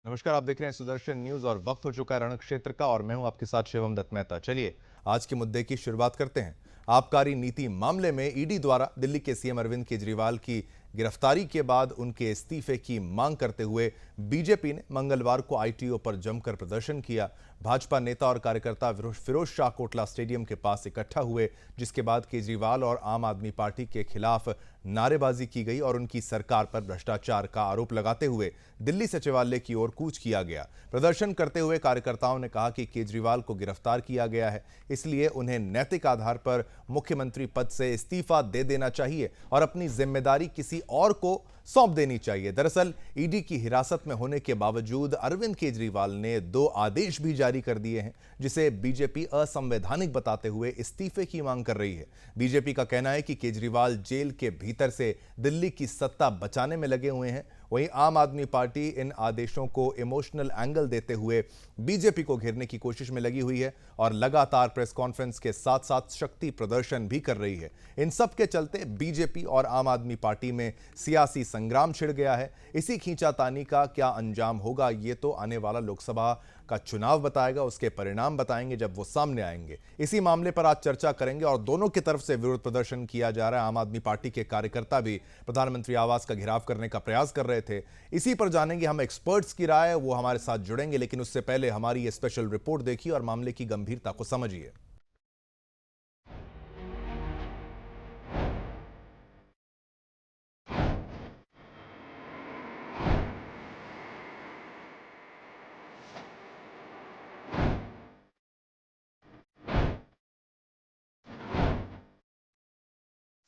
नमस्कार, आप देख रहे हैं सुदर्शन न्यूज और वक्त हो चुका है रण क्षेत्र का और मैं हूं आपके साथ शिवम दत्त मेहता। चलिए आज के मुद्दे की शुरुआत करते हैं। आबकारी नीति मामले में ईडी द्वारा दिल्ली के सीएम अरविंद केजरीवाल की गिरफ्तारी के बाद उनके इस्तीफे की मांग करते हुए बीजेपी ने मंगलवार को आईटीओ पर जमकर प्रदर्शन किया। भाजपा नेता और कार्यकर्ता फिरोज शाह कोटला स्टेडियम के पास इकट्ठा हुए, जिसके बाद केजरीवाल और आम आदमी पार्टी के खिलाफ नारेबाजी की गई और उनकी सरकार पर भ्रष्टाचार का आरोप लगाते हुए दिल्ली सचिवालय की ओर कूच किया गया। प्रदर्शन करते हुए कार्यकर्ताओं ने कहा कि केजरीवाल को गिरफ्तार किया गया है, इसलिए उन्हें नैतिक आधार पर मुख्यमंत्री पद से इस्तीफा दे देना चाहिए और अपनी जिम्मेदारी किसी और को सौंप देनी चाहिए। दरअसल ईडी की हिरासत में होने के बावजूद अरविंद केजरीवाल ने 2 आदेश भी जारी कर दिए हैं, जिसे बीजेपी असंवैधानिक बताते हुए इस्तीफे की मांग कर रही है। बीजेपी का कहना है कि केजरीवाल जेल के भीतर से दिल्ली की सत्ता बचाने में लगे हुए हैं। वहीं आम आदमी पार्टी इन आदेशों को इमोशनल एंगल देते हुए बीजेपी को घेरने की कोशिश में लगी हुई है और लगातार प्रेस कॉन्फ्रेंस के साथ साथ शक्ति प्रदर्शन भी कर रही है। इन सब के चलते बीजेपी और आम आदमी पार्टी में सियासी संग्राम छिड़ गया है। इसी खींचातानी का क्या अंजाम होगा, ये तो आने वाला लोकसभा का चुनाव बताएगा, उसके परिणाम बताएंगे जब वो सामने आएंगे। इसी मामले पर आज चर्चा करेंगे और दोनों की तरफ से विरोध प्रदर्शन किया जा रहा है। आम आदमी पार्टी के कार्यकर्ता भी प्रधानमंत्री आवास का घेराव करने का प्रयास कर रहे थे। इसी पर जानेंगे हम एक्सपर्ट्स की राय, वो हमारे साथ जुड़ेंगे, लेकिन उससे पहले हमारी ये स्पेशल रिपोर्ट देखिए और मामले की गंभीरता को समझिए।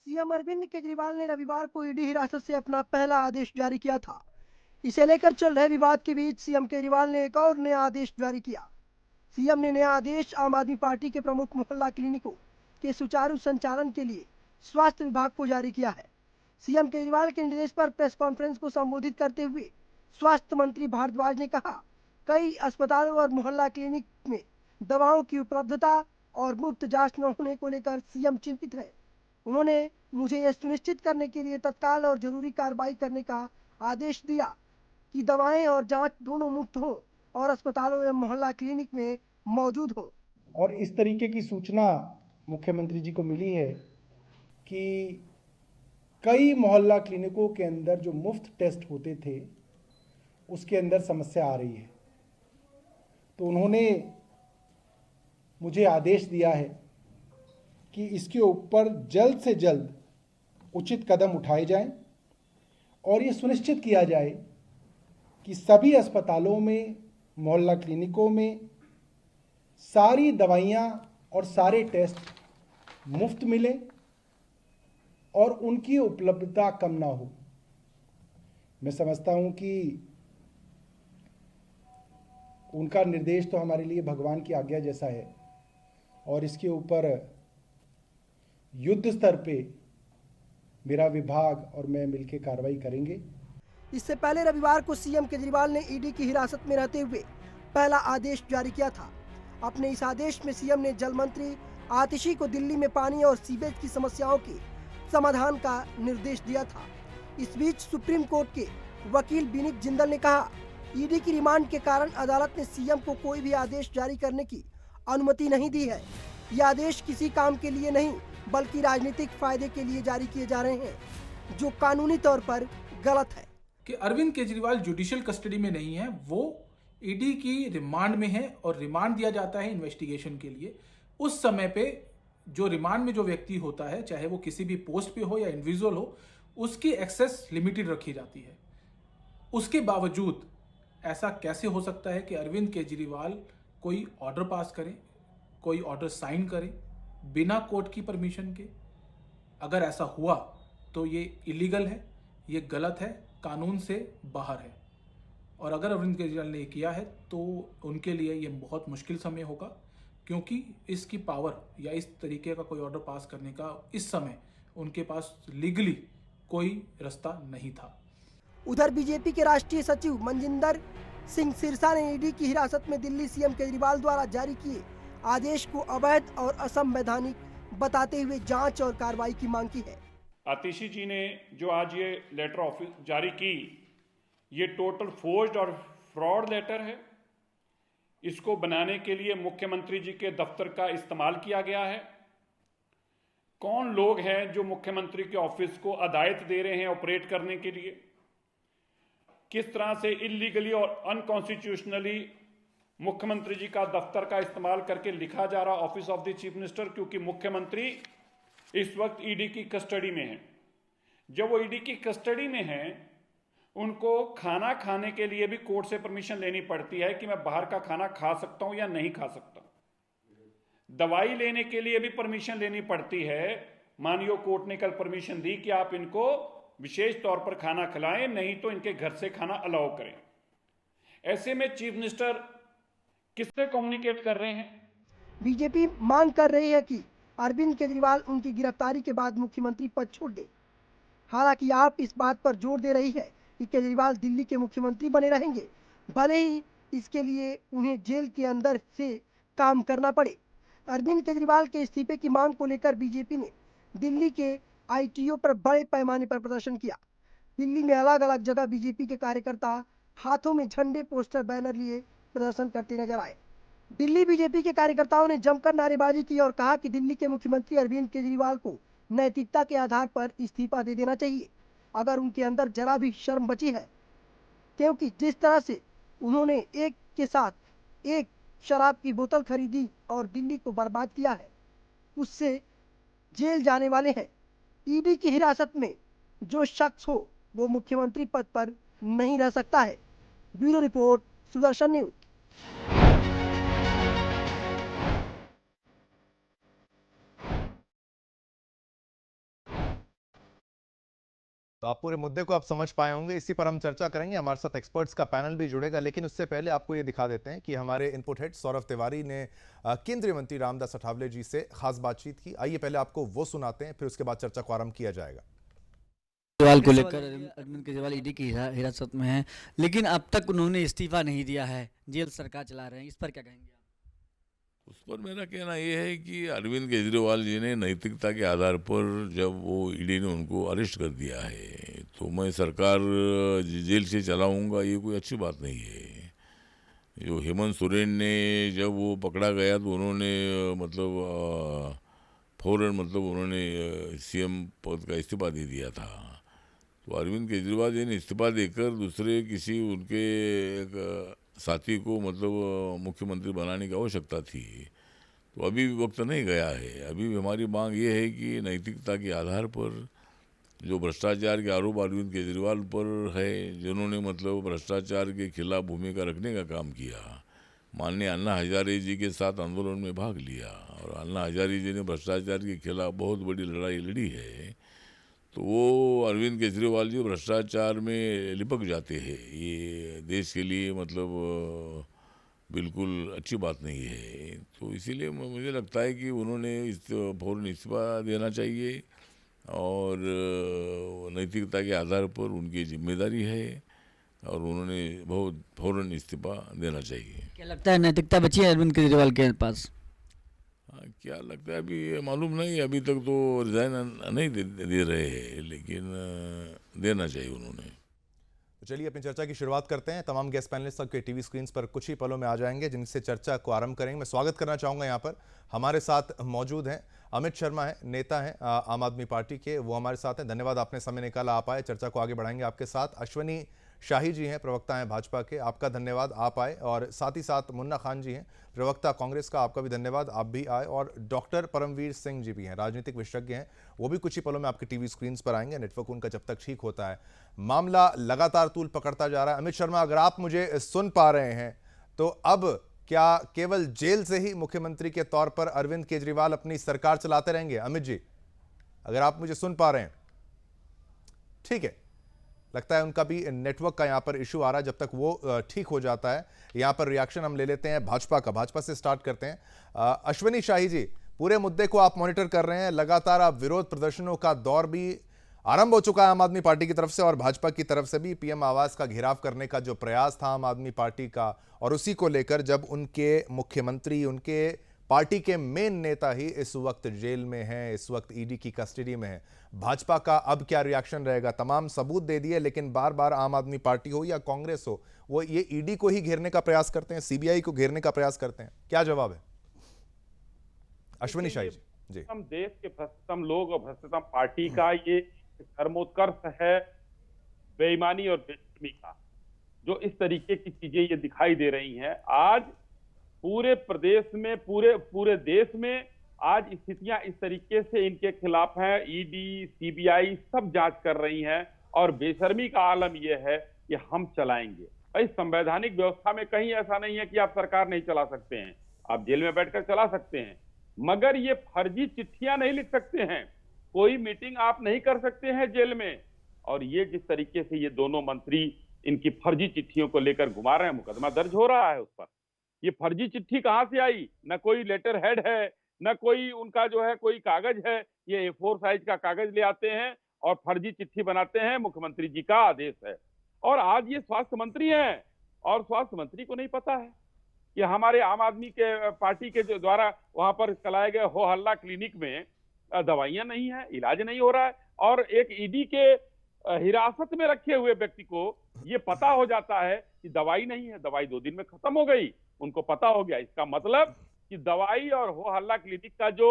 सीएम अरविंद केजरीवाल ने रविवार को ईडी हिरासत से अपना पहला आदेश जारी किया था। इसे लेकर चल रहे विवाद के बीच सीएम केजरीवाल ने एक और नया आदेश जारी किया। सीएम ने नया आदेश आम आदमी पार्टी के प्रमुख मोहल्ला क्लिनिकों के सुचारू संचालन के लिए स्वास्थ्य विभाग को जारी किया है। सीएम केजरीवाल के निर्देश पर प्रेस कॉन्फ्रेंस को संबोधित करते हुए स्वास्थ्य मंत्री भारद्वाज ने कहा, कई अस्पतालों और मोहल्ला क्लिनिक में दवाओं की उपलब्धता और मुफ्त जांच न होने को लेकर सीएम चिंतित है। उन्होंने मुझे यह सुनिश्चित करने के लिए तत्काल और जरूरी कार्रवाई करने का आदेश दिया कि दवाएं और जांच दोनों मुफ्त हो और अस्पतालों एवं मोहल्ला क्लिनिक में मौजूद हो। और इस तरीके की सूचना मुख्यमंत्री जी को मिली है कि कई मोहल्ला क्लिनिकों के अंदर जो मुफ्त टेस्ट होते थे उसके अंदर समस्या आ रही है। तो उन्होंने मुझे आदेश दिया है कि इसके ऊपर जल्द से जल्द उचित कदम उठाए जाएं और ये सुनिश्चित किया जाए कि सभी अस्पतालों में, मोहल्ला क्लिनिकों में सारी दवाइयाँ और सारे टेस्ट मुफ्त मिले और उनकी उपलब्धता कम ना हो। मैं समझता हूँ कि उनका निर्देश तो हमारे लिए भगवान की आज्ञा जैसा है और इसके ऊपर युद्ध स्तर पे मेरा विभाग और मैं मिलकर कार्रवाई करेंगे। इससे पहले रविवार को सीएम केजरीवाल ने ईडी की हिरासत में रहते हुए पहला आदेश जारी किया था। अपने इस आदेश में सीएम ने जल मंत्री आतिशी को दिल्ली में पानी और सीवेज की समस्याओं के समाधान का निर्देश दिया था। इस बीच सुप्रीम कोर्ट के वकील विनीत जिंदल ने कहा, ईडी की रिमांड के कारण अदालत ने सीएम को कोई भी आदेश जारी करने की अनुमति नहीं दी है। ये आदेश किसी काम के लिए नहीं बल्कि राजनीतिक फायदे के लिए जारी किए जा रहे हैं, जो कानूनी तौर पर गलत है। कि अरविंद केजरीवाल जुडिशियल कस्टडी में नहीं है, वो ईडी की रिमांड में है और रिमांड दिया जाता है इन्वेस्टिगेशन के लिए। उस समय पे जो रिमांड में जो व्यक्ति होता है, चाहे वो किसी भी पोस्ट पे हो या इंडिविजुअल हो, उसकी एक्सेस लिमिटेड रखी जाती है। उसके बावजूद ऐसा कैसे हो सकता है कि अरविंद केजरीवाल कोई ऑर्डर पास करे, कोई ऑर्डर साइन करे बिना कोर्ट की परमिशन के? अगर ऐसा हुआ तो ये इलीगल है, ये गलत है, कानून से बाहर है। और अगर अरविंद केजरीवाल ने किया है तो उनके लिए ये बहुत मुश्किल समय होगा, क्योंकि इसकी पावर या इस तरीके का कोई ऑर्डर पास करने का इस समय उनके पास लीगली कोई रास्ता नहीं था। उधर बीजेपी के राष्ट्रीय सचिव मनजिंदर सिंह सिरसा ने ईडी की हिरासत में दिल्ली सीएम केजरीवाल द्वारा जारी किए आदेश को अवैध और असंवैधानिक बताते हुए जांच और कार्रवाई की मांग की है। आतिशी जी ने जो आज ये लेटर ऑफिस जारी की, ये टोटल फोर्ज्ड और फ्रॉड लेटर है। इसको बनाने के लिए मुख्यमंत्री जी के दफ्तर का इस्तेमाल किया गया है। कौन लोग हैं जो मुख्यमंत्री के ऑफिस को अदायत दे रहे हैं ऑपरेट करने के लिए, किस तरह से इलीगली और अनकॉन्स्टिट्यूशनली मुख्यमंत्री जी का दफ्तर का इस्तेमाल करके लिखा जा रहा office of the chief minister, क्योंकि मुख्यमंत्री इस वक्त ईडी की कस्टडी में है। जब वो ईडी की कस्टडी में है, उनको खाना खाने के लिए भी कोर्ट से परमिशन लेनी पड़ती है कि मैं बाहर का खाना खा सकता हूं या नहीं खा सकता। दवाई लेने के लिए भी परमिशन लेनी पड़ती है। मानियो कोर्ट ने कल परमिशन दी कि आप इनको विशेष तौर पर खाना खिलाएं, नहीं तो इनके घर से खाना अलाउ करें। ऐसे में चीफ मिनिस्टर किससे कम्युनिकेट कर रहे हैं? बीजेपी मांग कर रही है कि अरविंद केजरीवाल उनकी गिरफ्तारी के बाद मुख्यमंत्री पद छोड़ दे। हालांकि आप इस बात पर जोर दे रही है कि केजरीवाल दिल्ली के मुख्यमंत्री बने रहेंगे, भले ही इसके लिए उन्हें जेल के अंदर से काम करना पड़े। अरविंद केजरीवाल के इस्तीफे की मांग को लेकर बीजेपी ने दिल्ली के आईटीओ पर बड़े पैमाने पर प्रदर्शन किया। दिल्ली में अलग अलग जगह बीजेपी के कार्यकर्ता हाथों में झंडे, पोस्टर, बैनर लिए प्रदर्शन करते नजर आए। दिल्ली बीजेपी के कार्यकर्ताओं ने जमकर नारेबाजी की और कहा कि दिल्ली के मुख्यमंत्री अरविंद केजरीवाल को नैतिकता के आधार पर इस्तीफा दे देना चाहिए, अगर उनके अंदर जरा भी शर्म बची है, क्योंकि जिस तरह से उन्होंने एक के साथ एक शराब की बोतल खरीदी और दिल्ली को बर्बाद किया है, उससे जेल जाने वाले हैं। ईडी की हिरासत में जो शख्स हो वो मुख्यमंत्री पद पर नहीं रह सकता है। Bureau report, Sudarshan news. तो आप पूरे मुद्दे को आप समझ पाए होंगे, इसी पर हम चर्चा करेंगे। हमारे साथ एक्सपर्ट्स का पैनल भी जुड़ेगा, लेकिन उससे पहले आपको ये दिखा देते हैं कि हमारे इनपुट हेड सौरभ तिवारी ने केंद्रीय मंत्री रामदास अठावले जी से खास बातचीत की। आइए पहले आपको वो सुनाते हैं, फिर उसके बाद चर्चा को आरंभ किया जाएगा। केजरीवाल को लेकर अरविंद केजरीवाल ईडी की हिरासत में हैं, लेकिन अब तक उन्होंने इस्तीफा नहीं दिया है, जेल सरकार चला रहे हैं, इस पर क्या कहेंगे आप? उस पर मेरा कहना ये है कि अरविंद केजरीवाल जी ने नैतिकता के आधार पर जब वो ईडी ने उनको अरेस्ट कर दिया है, तो मैं सरकार जेल से चलाऊंगा, ये कोई अच्छी बात नहीं है। जो हेमंत सोरेन ने जब वो पकड़ा गया तो उन्होंने फौरन उन्होंने सीएम पद का इस्तीफा दे दिया था। तो अरविंद केजरीवाल जी ने इस्तीफा देकर दूसरे किसी उनके एक साथी को मुख्यमंत्री बनाने की आवश्यकता थी। तो अभी वक्त नहीं गया है। अभी हमारी मांग ये है कि नैतिकता के आधार पर जो भ्रष्टाचार के आरोप अरविंद केजरीवाल पर है, जिन्होंने भ्रष्टाचार के खिलाफ भूमिका रखने का काम किया, माननीय अन्ना हजारे जी के साथ आंदोलन में भाग लिया और अन्ना हजारे जी ने भ्रष्टाचार के खिलाफ बहुत बड़ी लड़ाई लड़ी है, तो वो अरविंद केजरीवाल जी भ्रष्टाचार में लिपक जाते हैं। ये देश के लिए बिल्कुल अच्छी बात नहीं है। तो इसीलिए मुझे लगता है कि उन्होंने फौरन इस्तीफा देना चाहिए और नैतिकता के आधार पर उनकी जिम्मेदारी है और उन्होंने बहुत फौरन इस्तीफा देना चाहिए। क्या लगता है नैतिकता बची है अरविंद केजरीवाल के पास? क्या लगता है अभी मालूम नहीं, अभी तक तो रिजाइन नहीं दे रहे हैं, लेकिन देना चाहिए उन्होंने। तो चलिए अपनी चर्चा की शुरुआत करते हैं। तमाम गेस्ट पैनलिस्ट आपके टीवी स्क्रीन पर कुछ ही पलों में आ जाएंगे, जिनसे चर्चा को आरंभ करेंगे। मैं स्वागत करना चाहूँगा, यहाँ पर हमारे साथ मौजूद हैं अमित शर्मा हैं, नेता हैं आम आदमी पार्टी के, वो हमारे साथ हैं। धन्यवाद आपने समय निकाला, आप आए, चर्चा को आगे बढ़ाएंगे आपके साथ। अश्वनी शाही जी हैं, प्रवक्ता हैं भाजपा के, आपका धन्यवाद, आप आए। और साथ ही साथ मुन्ना खान जी हैं, प्रवक्ता कांग्रेस का, आपका भी धन्यवाद, आप भी आए। और डॉक्टर परमवीर सिंह जी भी हैं, राजनीतिक विशेषज्ञ हैं, वो भी कुछ ही पलों में आपके टीवी स्क्रीन पर आएंगे, नेटवर्क उनका जब तक ठीक होता है। मामला लगातार तूल पकड़ता जा रहा है। अमित शर्मा, अगर आप मुझे सुन पा रहे हैं तो अब क्या केवल जेल से ही मुख्यमंत्री के तौर पर अरविंद केजरीवाल अपनी सरकार चलाते रहेंगे? अमित जी, अगर आप मुझे सुन पा रहे हैं, ठीक है, लगता है उनका भी नेटवर्क का यहां पर इशू आ रहा है। जब तक वो ठीक हो जाता है, यहां पर रिएक्शन हम ले लेते हैं भाजपा का। भाजपा से स्टार्ट करते हैं। अश्वनी शाही जी, पूरे मुद्दे को आप मॉनिटर कर रहे हैं, लगातार आप विरोध प्रदर्शनों का दौर भी आरंभ हो चुका है आम आदमी पार्टी की तरफ से और भाजपा की तरफ से भी। पीएम आवास का घेराव करने का जो प्रयास था आम आदमी पार्टी का, और उसी को लेकर जब उनके मुख्यमंत्री, उनके पार्टी के मेन नेता ही इस वक्त जेल में हैं, इस वक्त ईडी की कस्टडी में हैं। भाजपा का अब क्या रिएक्शन रहेगा? तमाम सबूत दे दिए, लेकिन बार बार आम आदमी पार्टी हो या कांग्रेस हो, वो ये ईडी को ही घेरने का प्रयास करते हैं, सीबीआई को घेरने का प्रयास करते हैं। क्या जवाब है अश्विनी शाही जी? हम देश के भ्रष्टतम लोग और भ्रष्टतम पार्टी का ये कर्मोत्कर्ष है बेईमानी और बेशर्मी का, जो इस तरीके की चीजें ये दिखाई दे रही हैं। आज पूरे प्रदेश में, पूरे देश में आज स्थितियां इस तरीके से इनके खिलाफ हैं। ईडी, सीबीआई सब जांच कर रही हैं और बेशर्मी का आलम यह है कि हम चलाएंगे। भाई, संवैधानिक व्यवस्था में कहीं ऐसा नहीं है कि आप सरकार नहीं चला सकते हैं, आप जेल में बैठकर चला सकते हैं, मगर ये फर्जी चिट्ठियां नहीं लिख सकते हैं, कोई मीटिंग आप नहीं कर सकते हैं जेल में। और ये जिस तरीके से ये दोनों मंत्री इनकी फर्जी चिट्ठियों को लेकर घुमा रहे हैं, मुकदमा दर्ज हो रहा है उस पर। ये फर्जी चिट्ठी कहां से आई? न कोई लेटर हेड है, न कोई उनका जो है कोई कागज है। ये A4 साइज का कागज ले आते हैं और फर्जी चिट्ठी बनाते हैं, मुख्यमंत्री जी का आदेश है। और आज ये स्वास्थ्य मंत्री हैं और स्वास्थ्य मंत्री को नहीं पता है कि हमारे आम आदमी के पार्टी के जो द्वारा वहां पर चलाए गए हो हल्ला क्लिनिक में दवाइयां नहीं है, इलाज नहीं हो रहा है। और एक ईडी के हिरासत में रखे हुए व्यक्ति को ये पता हो जाता है कि दवाई नहीं है, दवाई 2 दिन में खत्म हो गई, उनको पता हो गया। इसका मतलब कि दवाई और हो हल्ला क्लिनिक का जो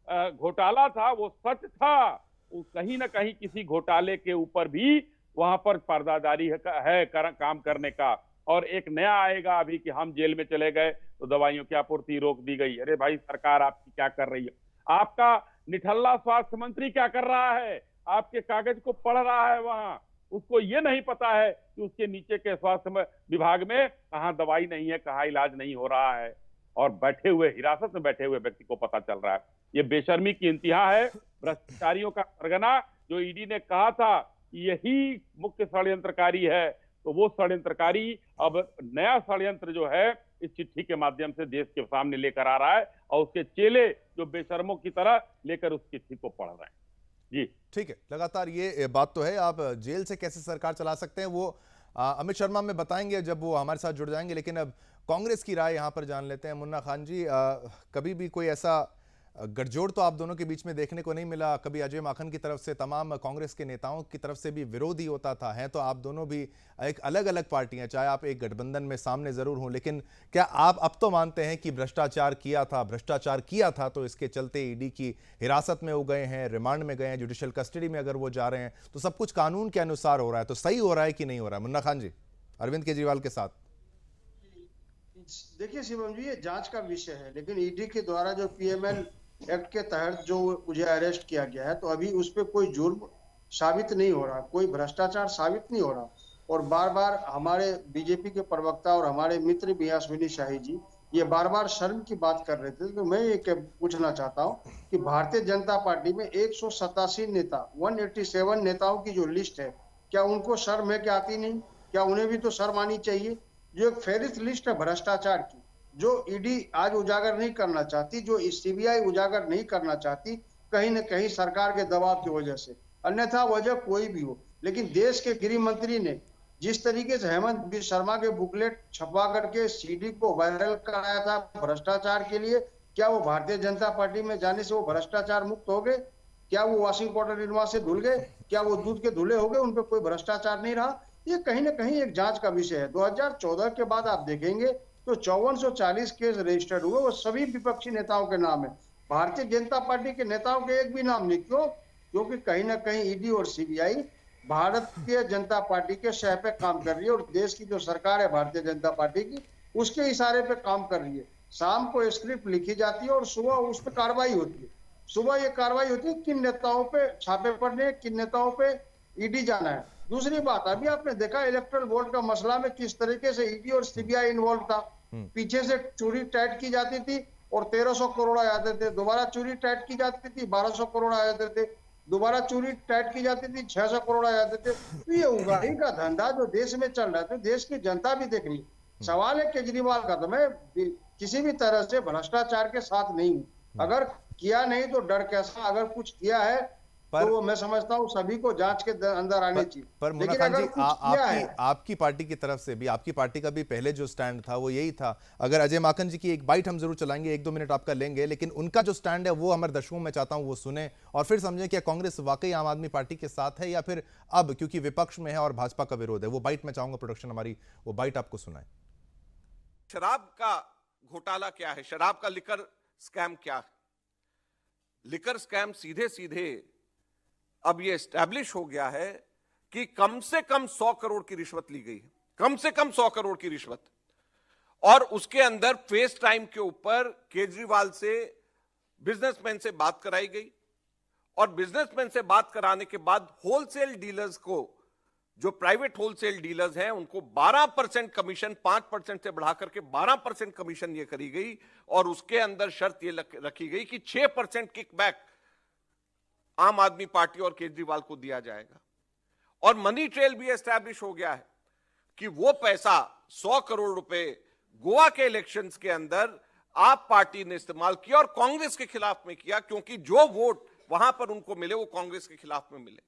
घोटाला था वो सच था। कहीं ना कहीं किसी घोटाले के ऊपर भी वहां पर पर्दादारी है काम करने का। और एक नया आएगा अभी कि हम जेल में चले गए तो दवाइयों की आपूर्ति रोक दी गई। अरे भाई, सरकार आपकी क्या कर रही है? आपका निठल्ला स्वास्थ्य मंत्री क्या कर रहा है? आपके कागज को पढ़ रहा है वहां, उसको ये नहीं पता है कि उसके नीचे के स्वास्थ्य विभाग में कहां दवाई नहीं है, कहां इलाज नहीं हो रहा है। और बैठे हुए, हिरासत में बैठे हुए व्यक्ति को पता चल रहा है। ये बेशर्मी की इंतहा है, भ्रष्टाचारियों का सरगना। जो ईडी ने कहा था यही मुख्य षड्यंत्रकारी है, तो वो षड्यंत्रकारी अब नया षड्यंत्र जो है इस चिट्ठी के माध्यम से देश के सामने लेकर आ रहा है और उसके चेले जो बेशर्मों की तरह लेकर उस चिट्ठी को पढ़ रहे हैं। जी ठीक है, लगातार ये बात तो है। आप जेल से कैसे सरकार चला सकते हैं वो अमित शर्मा में बताएंगे जब वो हमारे साथ जुड़ जाएंगे, लेकिन अब कांग्रेस की राय यहां पर जान लेते हैं। मुन्ना खान जी, कभी भी कोई ऐसा गठजोड़ तो आप दोनों के बीच में देखने को नहीं मिला। कभी अजय माखन की तरफ से, तमाम कांग्रेस के नेताओं की तरफ से भी विरोध ही होता था। हैं तो आप दोनों भी एक अलग अलग पार्टियां, चाहे आप एक गठबंधन में सामने जरूर हों, लेकिन क्या आप अब तो मानते हैं कि भ्रष्टाचार किया था तो इसके चलते ईडी की हिरासत में हो गए हैं, रिमांड में गए हैं, जुडिशियल कस्टडी में अगर वो जा रहे हैं तो सब कुछ कानून के अनुसार हो रहा है, तो सही हो रहा है कि नहीं हो रहा है? मुन्ना खान जी, अरविंद केजरीवाल के साथ। देखिए शिवम जी, ये जांच का विषय है, लेकिन ईडी के द्वारा जो PML एक्ट के तहत जो मुझे अरेस्ट किया गया है, तो अभी उस पर कोई जुर्म साबित नहीं हो रहा, कोई भ्रष्टाचार साबित नहीं हो रहा। और बार बार हमारे बीजेपी के प्रवक्ता और हमारे मित्र भी अश्विनी शाही जी ये बार बार शर्म की बात कर रहे थे। तो मैं ये पूछना चाहता हूँ कि भारतीय जनता पार्टी में 187 नेता, 187 नेताओं की जो लिस्ट है, क्या उनको शर्म है कि आती नहीं? क्या उन्हें भी तो शर्म आनी चाहिए? जो एक फेरिस्त लिस्ट है भ्रष्टाचार की, जो ईडी आज उजागर नहीं करना चाहती, जो सीबीआई उजागर नहीं करना चाहती, कहीं न कहीं सरकार के दबाव की वजह से, अन्यथा वजह कोई भी हो। लेकिन देश के गृह मंत्री ने जिस तरीके से हेमंत बिस्वा शर्मा के बुकलेट छपवा करके CD को वायरल कराया था भ्रष्टाचार के लिए, क्या वो भारतीय जनता पार्टी में जाने से वो भ्रष्टाचार मुक्त हो गए? क्या वो वॉशिंग पाउडर निर्मा से धुल गए? क्या वो दूध के धुले हो गए? उन पर कोई भ्रष्टाचार नहीं रहा? ये कहीं ना कहीं एक जांच का विषय है। 2014 के बाद आप देखेंगे तो 5440 केस रजिस्टर्ड हुए, वो सभी विपक्षी नेताओं के नाम है। भारतीय जनता पार्टी के नेताओं के एक भी नाम नहीं। क्यों? क्योंकि कहीं ना कहीं ईडी और सीबीआई भारतीय जनता पार्टी के शह पे काम कर रही है और देश की जो सरकार है भारतीय जनता पार्टी की, उसके इशारे पे काम कर रही है। शाम को स्क्रिप्ट लिखी जाती है और सुबह उस पर कार्रवाई होती है। सुबह ये कार्रवाई होती है किन नेताओं पे छापे पड़ने, किन नेताओं पे ईडी जाना है। दूसरी बात, अभी आपने देखा इलेक्टोरल बोर्ड का मसला में किस तरीके से ईडी और सीबीआई इन्वॉल्व था। पीछे से चोरी टाइट की जाती थी और 1300 करोड़ आ जाते थे, दोबारा चोरी टाइट की जाती थी 1200 करोड़ आ जाते थे, दोबारा चोरी टाइट की जाती थी 600 करोड़ आ जाते थे। तो ये उगाही का धंधा जो देश में चल रहा है, तो देश की जनता भी देख रही है। सवाल है केजरीवाल का, तो मैं किसी भी तरह से भ्रष्टाचार के साथ नहीं हूँ। अगर किया नहीं तो डर कैसा, अगर कुछ किया है तो मैं समझता हूँ सभी को जांच के अंदर आने चाहिए। पर मुन्ना लेकिन खान जी, अगर कुछ किया है, आपकी पार्टी की तरफ से भी, आपकी पार्टी का भी पहले जो स्टैंड था वो यही था। अगर अजय माकन जी की एक बाइट हम जरूर चलाएंगे, 1-2 मिनट आपका लेंगे, लेकिन उनका जो स्टैंड है वो हमारे दर्शकों में चाहता हूं वो सुने और फिर समझें कि कांग्रेस वाकई आम आदमी पार्टी के साथ है या फिर अब क्योंकि विपक्ष में है और भाजपा का विरोध है। वो बाइट मैं चाहूंगा प्रोडक्शन हमारी वो बाइट आपको सुनाए। शराब का घोटाला क्या है, शराब का लिकर स्कैम क्या है? लिकर स्कैम सीधे सीधे अब यह एस्टैब्लिश हो गया है कि कम से कम 100 करोड़ की रिश्वत ली गई है, कम से कम 100 करोड़ की रिश्वत। और उसके अंदर फेस टाइम के ऊपर केजरीवाल से बिजनेसमैन से बात कराई गई और बिजनेसमैन से बात कराने के बाद होलसेल डीलर्स को, जो प्राइवेट होलसेल डीलर्स हैं, उनको 12% कमीशन 5% से बढ़ा करके 12% कमीशन ये करी गई और उसके अंदर शर्त ये रखी गई कि 6% किकबैक आम आदमी पार्टी और केजरीवाल को दिया जाएगा। और मनी ट्रेल भी एस्टैब्लिश हो गया है कि वो पैसा 100 करोड़ रुपए गोवा के इलेक्शंस के अंदर आप पार्टी ने इस्तेमाल किया और कांग्रेस के खिलाफ में किया, क्योंकि जो वोट वहां पर उनको मिले वो कांग्रेस के खिलाफ में मिले।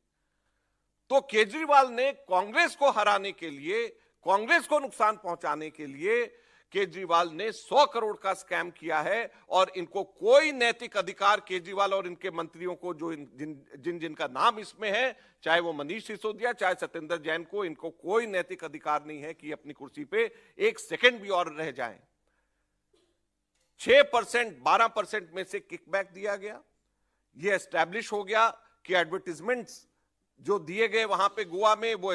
तो केजरीवाल ने कांग्रेस को हराने के लिए, कांग्रेस को नुकसान पहुंचाने के लिए केजरीवाल ने 100 करोड़ का स्कैम किया है और इनको कोई नैतिक अधिकार, केजरीवाल और इनके मंत्रियों को, जो जिनका नाम इसमें है, चाहे वो मनीष सिसोदिया, चाहे सत्येंद्र जैन को, इनको कोई नैतिक अधिकार नहीं है कि अपनी कुर्सी पे एक सेकंड भी और रह जाएं। 6% 12% में से किकबैक दिया गया। यह एस्टैब्लिश हो गया कि एडवर्टीजमेंट्स जो दिए गए वहां पे गोवा में, वो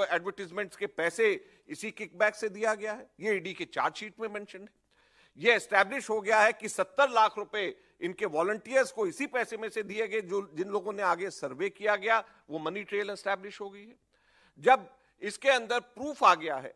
एडवर्टीजमेंट्स के पैसे इसी किकबैक से दिया गया है। ये ईडी के चार्जशीट में मेंशन है। ये एस्टैब्लिश हो गया है कि 70 लाख रुपए इनके वॉलंटियर्स को इसी पैसे में से दिए गए, जो जिन लोगों ने आगे सर्वे किया गया, वो मनी ट्रेल एस्टैब्लिश हो गई है। जब इसके अंदर प्रूफ आ गया है,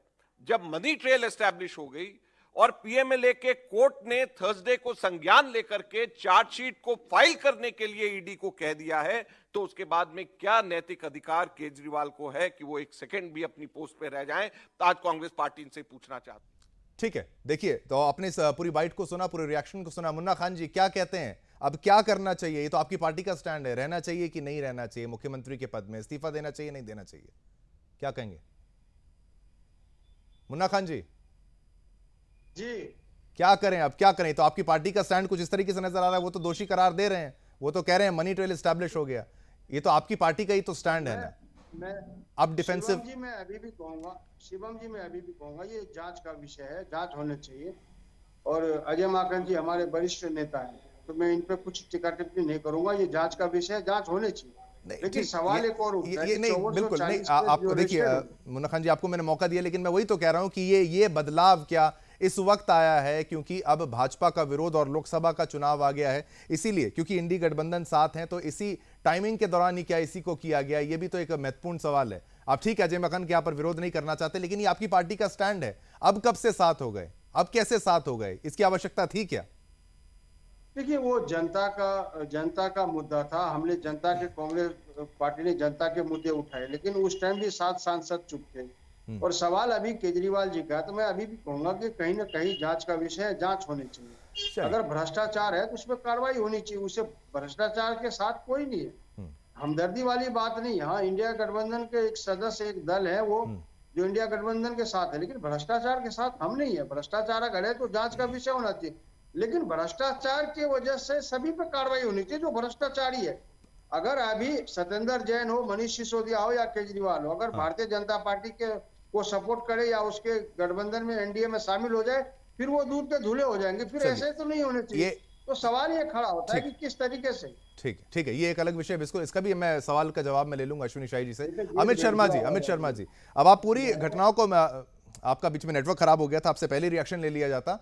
जब मनी ट्रेल एस्टैब्लिश हो गई और पीएमएलए के कोर्ट ने थर्सडे को संज्ञान लेकर के चार्जशीट को फाइल करने के लिए ईडी को कह दिया है, तो उसके बाद में क्या नैतिक अधिकार केजरीवाल को है कि वो एक सेकंड भी अपनी पोस्ट पे रह जाएं? तो आज कांग्रेस पार्टी इनसे पूछना चाहती। ठीक है, देखिए, तो आपने इस पूरी बाइट को सुना, पूरे रिएक्शन को सुना। मुन्ना खान जी क्या कहते हैं, अब क्या करना चाहिए? ये तो आपकी पार्टी का स्टैंड है, रहना चाहिए कि नहीं रहना चाहिए मुख्यमंत्री के पद में, इस्तीफा देना चाहिए नहीं देना चाहिए, क्या कहेंगे मुन्ना खान जी? जी क्या करें, अब क्या करें? तो आपकी पार्टी का स्टैंड कुछ इस तरीके से नजर आ रहा है, वो तो दोषी करार दे रहे हैं, वो तो कह रहे हैं मनी ट्रेल एस्टैब्लिश हो गया। ये तो आपकी पार्टी का ही तो स्टैंड है ना। मैं अब डिफेंसिव शिवम जी मैं अभी भी कहूंगा ये जांच का विषय है, जांच होनी चाहिए। और अजय माकन जी हमारे वरिष्ठ नेता हैं, तो मैं इन पे कुछ टिक्का टिप्पणी नहीं करूंगा। ये जांच का विषय है, जांच होनी चाहिए। लेकिन सवाल एक और उठता है, ये नहीं, बिल्कुल नहीं। आपको देखिए मुन्ना खान जी, आपको मैंने मौका दिया, लेकिन मैं वही तो कह रहा हूं कि ये बदलाव क्या इस वक्त आया है क्योंकि अब भाजपा का विरोध और लोकसभा का चुनाव आ गया है, इसीलिए, क्योंकि इंडी गठबंधन साथ हैं, तो इसी टाइमिंग के दौरान ही क्या इसी को किया गया? ये भी तो एक महत्वपूर्ण सवाल है। आप ठीक है, अजय माकन के यहाँ पर विरोध नहीं करना चाहते, लेकिन ये आपकी पार्टी का स्टैंड है। अब कब से साथ हो गए, अब कैसे साथ हो गए, इसकी आवश्यकता थी क्या? देखिए, वो जनता का मुद्दा था। हमने जनता के, कांग्रेस पार्टी ने जनता के मुद्दे उठाए, लेकिन उस टाइम भी 7 सांसद चुप थे। और सवाल अभी केजरीवाल जी का, तो मैं अभी भी कहूंगा कि कहीं ना कहीं जांच का विषय है, जांच होनी चाहिए। अगर भ्रष्टाचार है तो उस पर कार्रवाई होनी चाहिए, उसे भ्रष्टाचार के साथ कोई नहीं है। हमदर्दी वाली बात नहीं। हाँ, इंडिया गठबंधन के एक सदस्य, एक दल है वो जो इंडिया गठबंधन के साथ है, लेकिन भ्रष्टाचार के साथ हम नहीं है। भ्रष्टाचार अगर है तो जांच का विषय होना चाहिए, लेकिन भ्रष्टाचार की वजह से सभी पे कार्रवाई होनी चाहिए जो भ्रष्टाचारी है। अगर अभी सत्येंद्र जैन हो, मनीष सिसोदिया हो या केजरीवाल हो, अगर भारतीय जनता पार्टी के को सपोर्ट करे या उसके गठबंधन में, एनडीए में शामिल हो जाए, फिर वो दूध के धुले हो जाएंगे। फिर ऐसे तो नहीं होने चाहिए। तो सवाल ये खड़ा होता है कि किस तरीके से। ठीक है, ये एक अलग विषय, बिल्कुल, इसका भी मैं सवाल का जवाब मैं ले लूंगा अश्विनी शाही जी से। अमित शर्मा जी, अब आप पूरी घटनाओं को, आपका बीच में नेटवर्क खराब हो गया था, आपसे पहले रिएक्शन ले लिया जाता।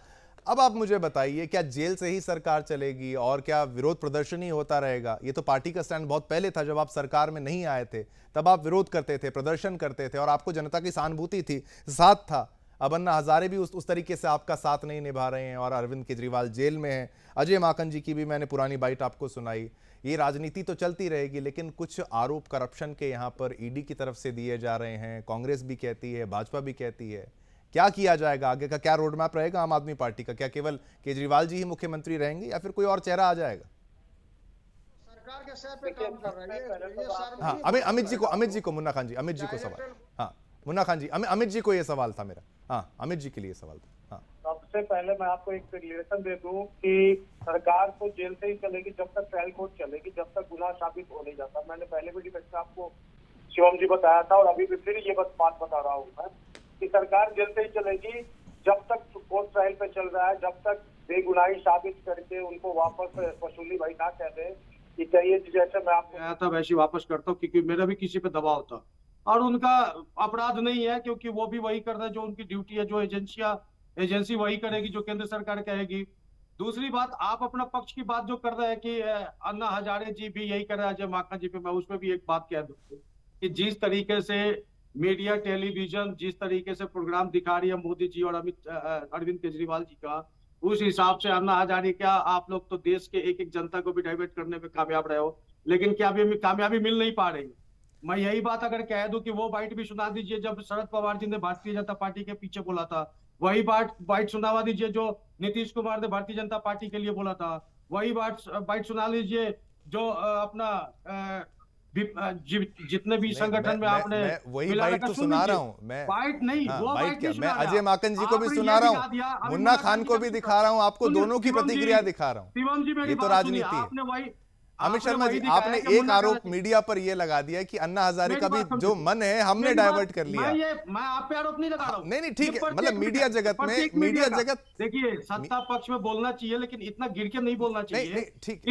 अब आप मुझे बताइए, क्या जेल से ही सरकार चलेगी और क्या विरोध प्रदर्शन ही होता रहेगा? ये तो पार्टी का स्टैंड बहुत पहले था, जब आप सरकार में नहीं आए थे, तब आप विरोध करते थे, प्रदर्शन करते थे और आपको जनता की सहानुभूति थी, साथ था। अब अन्ना हजारे भी उस तरीके से आपका साथ नहीं निभा रहे हैं और अरविंद केजरीवाल जेल में हैं। अजय माकन जी की भी मैंने पुरानी बाइट आपको सुनाई। ये राजनीति तो चलती रहेगी, लेकिन कुछ आरोप करप्शन के यहाँ पर ईडी की तरफ से दिए जा रहे हैं, कांग्रेस भी कहती है, भाजपा भी कहती है। क्या किया जाएगा आगे का, क्या रोड मैप रहेगा आम आदमी पार्टी का? क्या केवल केजरीवाल जी ही मुख्यमंत्री रहेंगे या फिर कोई और चेहरा आ जाएगा? सरकार के सह पे काम कर रहा है ये हाँ अमित जी को मुन्ना खान जी, अमित जी को सवाल। हाँ मुन्ना खान जी, अमित जी को ये सवाल था मेरा। हाँ अमित जी के लिए सवाल था। हाँ सबसे पहले मैं आपको एक क्लियरेशन दे दूं कि सरकार तो जेल से ही चलेगी जब तक ट्रायल कोर्ट चलेगी, जब तक गुनाह साबित हो नहीं जाता। मैंने पहले भी डिबेट में आपको शिवम जी बताया था और अभी भी फिर ये बात बता रहा हूँ मैं कि सरकार जेल से ही चलेगी जब तक कोर्ट ट्रायल पे चल रहा है, जब तक बेगुनाही साबित करके उनको वापस वसूली भाई ना कह दे कि चाहिए जैसे मैं आपको आया था वैसे वापस करता हूँ, क्योंकि मेरा भी किसी पे दबाव था और उनका अपराध नहीं है, क्योंकि वो भी वही कर रहे हैं जो उनकी ड्यूटी है, जो एजेंसी वही करेगी जो केंद्र सरकार कहेगी। दूसरी बात, आप अपना पक्ष की बात जो कर रहे हैं कि अन्ना हजारे जी भी यही कर रहे हैं अजय माकन जी पे, मैं उसमें भी एक बात कह दूं कि जिस तरीके से मीडिया टेलीविजन जिस तरीके से प्रोग्राम दिखा रही है मोदी जी और अरविंद केजरीवाल जी का, उस हिसाब से अन्ना हजारे क्या आप लोग तो देश के एक एक जनता को भी डाइवर्ट करने में कामयाब रहे हो, लेकिन क्या भी कामयाबी मिल नहीं पा रही। मैं यही बात अगर कह दूं कि वो बाइट भी सुना दीजिए जब शरद पवार जी ने भारतीय जनता पार्टी के पीछे बोला था, वही बाइट सुनावा दीजिए जो नीतीश कुमार ने भारतीय जनता पार्टी के लिए बोला था, वही बाइट सुना लीजिए जो अपना जितने भी संगठन में आपने वही बाइट तो सुना रहा हूँ मैं। बाइट नहीं, वो बाइट क्या नहीं मैं सुना रहा। अजय माकन जी को भी सुना रहा हूँ, मुन्ना खान को भी दिखा रहा हूँ, आपको दोनों की प्रतिक्रिया दिखा रहा हूँ। शिवम जी मेरी ये तो बात सुनिए, राजनीति है। आपने वही अमित शर्मा जी, आपने एक आरोप मीडिया पर यह लगा दिया कि अन्ना हजारे का भी जो मन है हमने डाइवर्ट कर लिया। मैं आप पे आरोप नहीं लगा रहा हूँ। नहीं ठीक है, मतलब मीडिया जगत में, मीडिया जगत देखिए सत्ता पक्ष में बोलना चाहिए लेकिन इतना गिर के नहीं बोलना चाहिए ठीक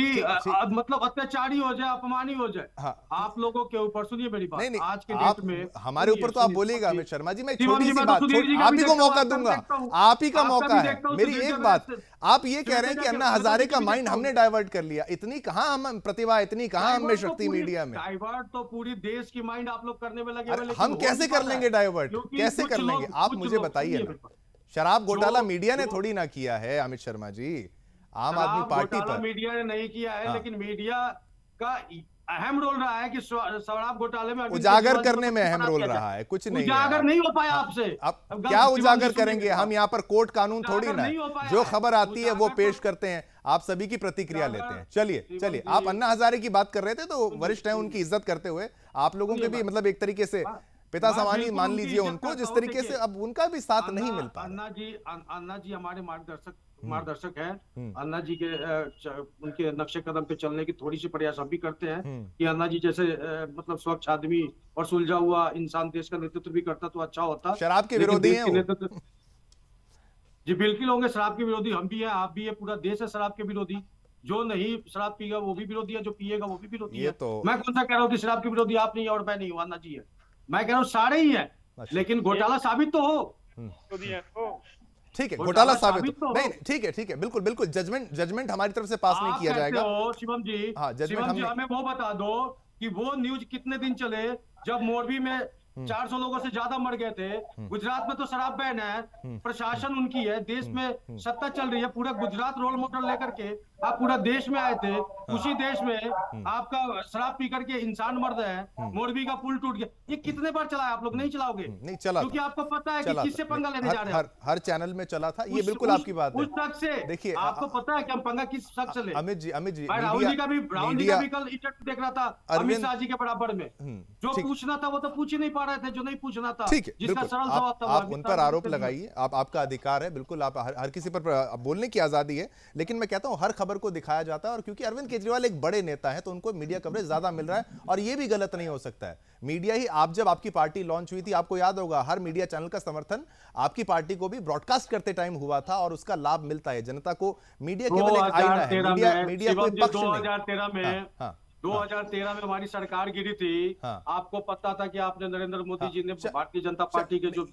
मतलब अत्याचारी हो जाए, अपमानी हो जाए आप लोगों के ऊपर। सुनिए मेरी बात, नहीं आज के डेट में हमारे ऊपर तो आप बोलिएगा अमित शर्मा जी, मैं छोटी सी बात आप ही को मौका दूंगा, आप ही का मौका है। मेरी एक बात, आप ये कह रहे हैं कि अन्ना हजारे का माइंड हमने डाइवर्ट कर लिया, इतनी कहां हम प्रतिभा, इतनी कहां हम में शक्ति मीडिया में। डाइवर्ट तो पूरी देश की माइंड आप लोग करने में लगे हुए, हम कैसे कर लेंगे डाइवर्ट, कैसे कर लेंगे आप मुझे बताइए ना। शराब घोटाला मीडिया ने थोड़ी ना किया है अमित शर्मा जी, आम आदमी पार्टी पर मीडिया ने नहीं किया है, लेकिन मीडिया का अहम रोल रहा है कि शराब घोटाले में उजागर करने में अहम रोल रहा है। कुछ नहीं उजागर नहीं हो पाया आपसे, अब क्या उजागर करेंगे हम? यहाँ पर कोर्ट कानून थोड़ी ना, जो खबर आती है वो पेश करते हैं, आप सभी की प्रतिक्रिया लेते हैं। चलिए आप अन्ना हजारे की बात कर रहे थे तो वरिष्ठ हैं, उनकी इज्जत करते हुए आप लोगों के भी मतलब एक तरीके से पिता समानी मान लीजिए उनको, जिस तरीके से अब उनका भी साथ नहीं मिल पा। अन्ना जी हमारे मार्गदर्शक हैं। अन्ना जी के उनके नक्शे कदम पे चलने की थोड़ी सी प्रयास हम भी करते हैं कि अन्ना जी जैसे मतलब स्वच्छ आदमी और सुलझा हुआ इंसान देश का नेतृत्व भी करता तो अच्छा होता। शराब के विरोधी हैं वो। जी बिल्कुल होंगे शराब के विरोधी, हम भी हैं, आप भी है, पूरा देश है शराब के विरोधी। जो नहीं शराब पिएगा वो भी विरोधी है, जो पिएगा वो भी विरोधी है। तो मैं कौन सा कह रहा हूँ कि शराब के विरोधी आप नहीं है और मैं नहीं हूँ, अन्ना जी है। मैं कह रहा हूँ सारे ही है, लेकिन घोटाला साबित तो हो। ठीक है, घोटाला साबित तो नहीं, ठीक है, बिल्कुल जजमेंट हमारी तरफ से पास नहीं किया जाएगा। शिवम जी, हाँ, शिवम जी हमें वो बता दो कि वो न्यूज कितने दिन चले जब मोरबी में 400 लोगों से ज्यादा मर गए थे। गुजरात में तो शराब बैन है, प्रशासन उनकी है, देश में सत्ता चल रही है, पूरा गुजरात रोल मॉडल लेकर के आप पूरा देश में आए थे। उसी देश में आपका शराब पी करके इंसान मर रहे हैं, मोरबी का पुल टूट गया। ये कितने बार चला है? आप लोग नहीं चलाओगे, नहीं चला, क्योंकि आपको पता है कि किससे पंगा लेने जा रहे हैं। हर चैनल में चला था, ये बिल्कुल आपकी बात है। उस शख्स से देखिए, आपको पता है कि हम पंगा किस शख्स से ले। अमित जी राहुल जी का भी कल इंटरव्यू देख रहा था अमित शाह जी के बराबर में, जो पूछना था वो तो पूछ ही नहीं पा रहे थे, जो नहीं पूछना था। ठीक है, जिसका सरल जवाब था। आप उन पर आरोप लगाइए, आपका अधिकार है, बिल्कुल आप हर किसी पर बोलने की आजादी है, लेकिन मैं कहता हूं हर खबर को दिखाया जाता है। और क्योंकि अरविंद केजरीवाल एक बड़े नेता है तो उनको मीडिया कवरेज ज्यादा मिल रहा है, और ये भी गलत नहीं हो सकता है। मीडिया ही, आप जब आपकी पार्टी लॉन्च हुई थी, आपको याद होगा हर मीडिया चैनल का समर्थन आपकी पार्टी को भी ब्रॉडकास्ट करते टाइम हुआ था, और उसका लाभ मिलता है जनता को। मीडिया केवल एक आईना है, मीडिया कोई पक्ष नहीं। 2013 में हमारी सरकार गिरी थी। आपको पता था कि आपने नरेंद्र मोदी जी ने भारतीय जनता पार्टी के जो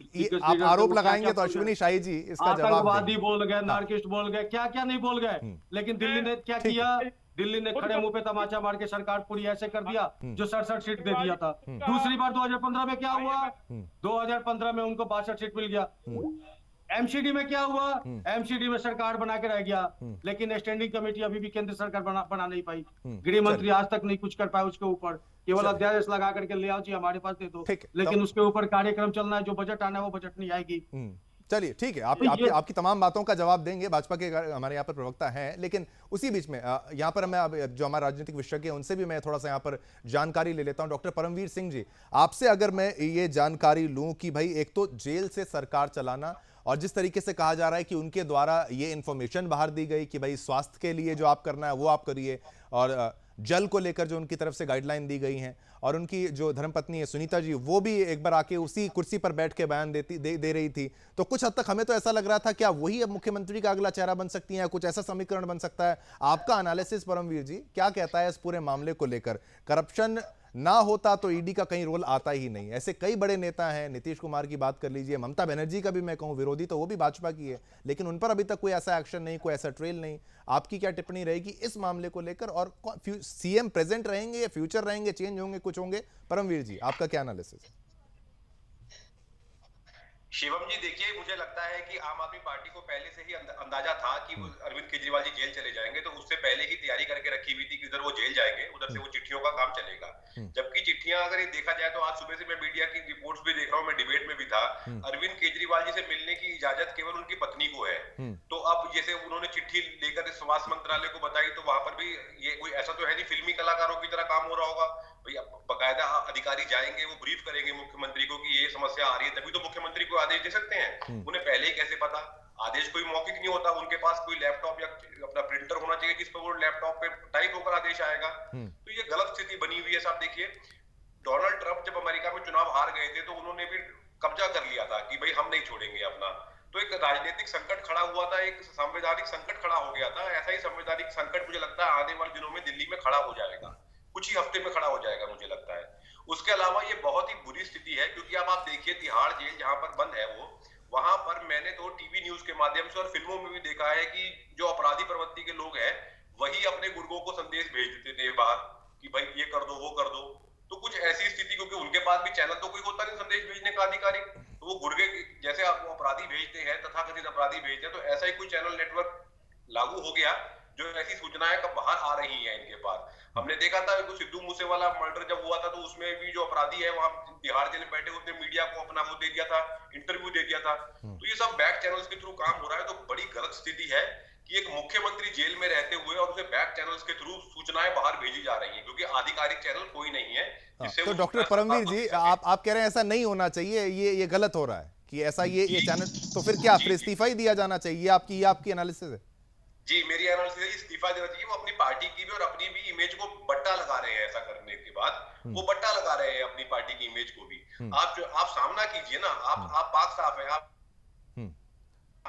आप आरोप लगाएंगे तो अश्विनी शाही जी इसका जवाब आतंकवादी बोल गए, नार्किस्ट बोल गए, क्या क्या नहीं बोल गए। लेकिन दिल्ली ने क्या किया? दिल्ली ने खड़े मुंह पे तमाचा मार के सरकार पूरी ऐसे कर दिया जो 67 सीट दे दिया था। दूसरी बार 2015 में क्या हुआ? 2015 में उनको 62 सीट मिल गया। एमसीडी में क्या हुआ? एमसीडी में सरकार बना के रह गया, लेकिन स्टैंडिंग कमेटी अभी भी केंद्र सरकार बना नहीं पाई। गृह मंत्री आज तक नहीं कुछ कर पाए उसके ऊपर, केवल अध्यादेश लगा करके ले आओ जी हमारे पास दे दो, लेकिन उसके ऊपर कार्यक्रम चलना है, जो बजट आना है वो बजट नहीं आएगी। चलिए ठीक है, आपकी तमाम बातों का जवाब देंगे, भाजपा के हमारे यहाँ पर प्रवक्ता हैं, लेकिन उसी बीच में यहाँ पर मैं जो हमारे राजनीतिक विशेषज्ञ हैं उनसे भी मैं थोड़ा सा यहाँ पर जानकारी ले लेता हूँ। डॉक्टर परमवीर सिंह जी, आपसे अगर मैं ये जानकारी लूँ कि भाई एक तो जेल से सरकार चलाना, और जिस तरीके से कहा जा रहा है कि उनके द्वारा ये इंफॉर्मेशन बाहर दी गई कि भाई स्वास्थ्य के लिए जो आप करना है वो आप करिए, और जल को लेकर जो उनकी तरफ से गाइडलाइन दी गई हैं, और उनकी जो धर्मपत्नी है सुनीता जी, वो भी एक बार आके उसी कुर्सी पर बैठ के बयान दे रही थी। तो कुछ हद तक हमें तो ऐसा लग रहा था क्या वही अब मुख्यमंत्री का अगला चेहरा बन सकती हैं, कुछ ऐसा समीकरण बन सकता है। आपका एनालिसिस परमवीर जी क्या कहता है इस पूरे मामले को लेकर? करप्शन ना होता तो ईडी का कहीं रोल आता ही नहीं। ऐसे कई बड़े नेता हैं, नीतीश कुमार की बात कर लीजिए, ममता बनर्जी का भी मैं कहूं विरोधी तो वो भी भाजपा की है, लेकिन उन पर अभी तक कोई ऐसा एक्शन नहीं, कोई ऐसा ट्रेल नहीं। आपकी क्या टिप्पणी रहेगी इस मामले को लेकर, और सीएम प्रेजेंट रहेंगे या फ्यूचर रहेंगे, चेंज होंगे, कुछ होंगे? परमवीर जी आपका क्या एनालिसिस है? शिवम जी देखिए, मुझे लगता है कि आम आदमी पार्टी को पहले से ही अंदाजा था कि अरविंद केजरीवाल जी जेल चले जाएंगे, तो उससे पहले ही तैयारी करके रखी हुई थी कि उधर वो जेल जाएंगे, उधर से वो चिट्ठियों का काम चलेगा। जबकि चिट्ठियां अगर ये देखा जाए तो आज सुबह से मैं मीडिया की रिपोर्ट्स भी देख रहा हूँ, मैं डिबेट में भी था, अरविंद केजरीवाल जी से मिलने की इजाजत केवल उनकी पत्नी को है। तो अब जैसे उन्होंने चिट्ठी लेकर स्वास्थ्य मंत्रालय को बताई, तो वहां पर भी ये कोई ऐसा तो है नहीं फिल्मी कलाकारों की तरह काम हो रहा होगा, भैया बकायदा अधिकारी जाएंगे, वो ब्रीफ करेंगे मुख्यमंत्री को कि ये समस्या आ रही है, तभी तो मुख्यमंत्री को आदेश दे सकते हैं। उन्हें पहले ही कैसे पता? आदेश कोई मौखिक नहीं होता, उनके पास कोई लैपटॉप या अपना प्रिंटर होना चाहिए जिस पर वो लैपटॉप पे टाइप होकर आदेश आएगा। तो ये गलत स्थिति बनी हुई है। साहब देखिए, डोनाल्ड ट्रंप जब अमेरिका में चुनाव हार गए थे तो उन्होंने भी कब्जा कर लिया था कि भाई हम नहीं छोड़ेंगे अपना। तो एक राजनीतिक संकट खड़ा हुआ था, एक संवैधानिक संकट खड़ा हो गया था। ऐसा ही संवैधानिक संकट मुझे लगता है आने वाले दिनों में दिल्ली में खड़ा हो जाएगा, कुछ ही हफ्ते में खड़ा हो जाएगा मुझे लगता है। उसके अलावा ये बहुत ही बुरी स्थिति है, क्योंकि अब आप देखिए तिहाड़ जेल जहां पर बंद है वो, वहां पर मैंने तो टीवी न्यूज के माध्यम से और फिल्मों में भी देखा है कि जो अपराधी प्रवृत्ति के लोग हैं वही अपने गुर्गों को संदेश भेज देते थे बाहर कि भाई ये कर दो वो कर दो। तो कुछ ऐसी स्थिति, क्योंकि उनके पास भी चैनल तो कोई होता नहीं संदेश भेजने का आधिकारिक, तो वो गुर्गे जैसे आप अपराधी भेजते हैं, तथाकथित अपराधी भेजते हैं, तो ऐसा ही कोई चैनल नेटवर्क लागू हो गया जो ऐसी सूचनाएं कब बाहर आ रही हैं इनके पास। हमने देखा था सिद्धू मूसेवाला मर्डर जब हुआ था तो उसमें भी जो अपराधी है वहां तिहाड़ जेल में बैठे उसने मीडिया को अपना वो दे दिया था, इंटरव्यू दे दिया था। तो ये सब बैक चैनल्स के थ्रू काम हो रहा है। तो बड़ी गलत स्थिति है कि एक मुख्यमंत्री जेल में रहते हुए और उसे बैक चैनल्स के थ्रू सूचनाएं बाहर भेजी जा रही हैं, क्योंकि आधिकारिक चैनल कोई नहीं है। तो डॉक्टर परमवीर जी आप कह रहे हैं ऐसा नहीं होना चाहिए, ये गलत हो रहा है कि ऐसा ये चैनल, तो फिर क्या फिर इस्तीफा ही दिया जाना चाहिए? आपकी एनालिसिस है? जी, मेरी एनालिसिस है इस्तीफा देना चाहिए। वो अपनी पार्टी की भी और अपनी भी इमेज को बट्टा लगा रहे हैं। ऐसा करने के बाद वो बट्टा लगा रहे हैं अपनी पार्टी की इमेज को भी। आप सामना कीजिए ना, आप पाक साफ है, आप